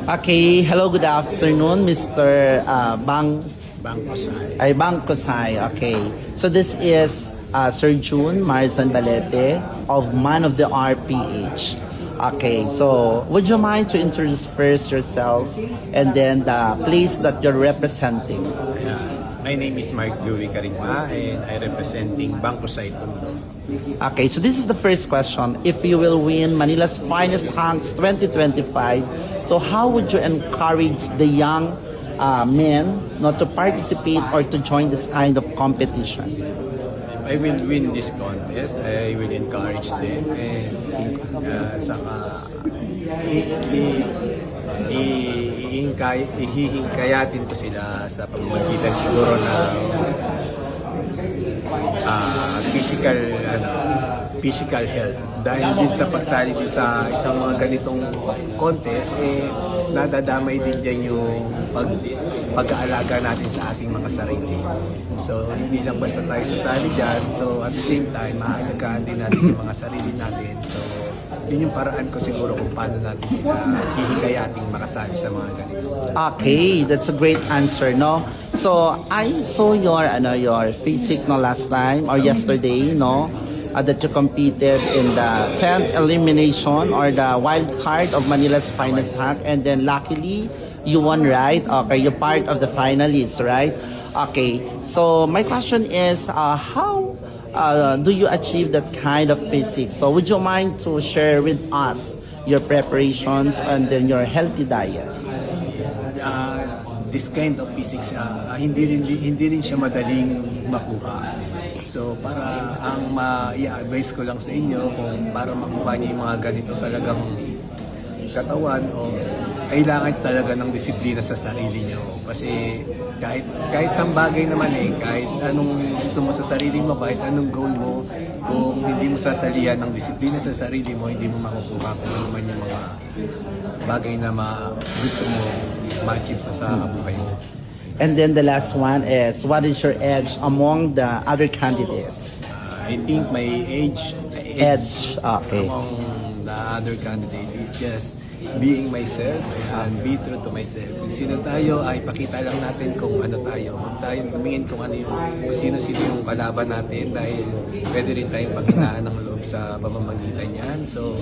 Okay, hello, good afternoon, Mr. Bangkosay. Bangkosay. Okay, so this is Sir June Marzan Balete of Man of the RPH. Okay, so would you mind to introduce first yourself and then the place that you're representing? My name is Mark Louie Carigma and I representing Bangkosay Tondo. Okay, so this is the first question. If you will win Manila's Finest Hanks 2025, so how would you encourage the young men not to participate or to join this kind of competition? I will win this contest. I will encourage them and saka ihihingkayatin ko sila sa pamamagitan siguro na physical health. Dahil din sa pagsali din sa isang mga ganitong contest, nadadamay din dyan yung pag-aalaga natin sa ating mga sarili. So, hindi lang basta tayo sasali dyan. So, at the same time, maaalagaan din natin yung mga sarili natin. So, yun yung paraan ko siguro kung paano natin sila hihikayating makasali sa mga ganito. Okay, that's a great answer, no? So, I saw your physique no last time or yesterday, no? That you competed in the 10th elimination or the wild card of Manila's Finest Hack, and then luckily you won, right? Okay, you're part of the finalists, right? Okay, so my question is, how do you achieve that kind of physique? So would you mind to share with us your preparations and then your healthy diet? This kind of physics, hindi rin siya madaling makuha. So para ang ma-i-advise ko lang sa inyo kung para makuha niyo yung mga ganito talagang katawan o kailangan talaga ng disiplina sa sarili niyo. Kasi kahit isang bagay naman kahit anong gusto mo sa sarili mo, kahit anong goal mo, kung hindi mo sasalihan ng disiplina sa sarili mo, hindi mo makukuha kung ano man yung mga bagay na gusto mo ma-achieve sa buhay mo. And then the last one is, what is your edge among the other candidates? I think my edge Okay. among the other candidate is just being myself and be true to myself. Kung sino tayo, ay pakita lang natin kung ano tayo. Huwag tayong tumingin kung sino-sino yung kalaban natin dahil pwede rin tayong paghinaan ng loob sa pamamagitan yan. So,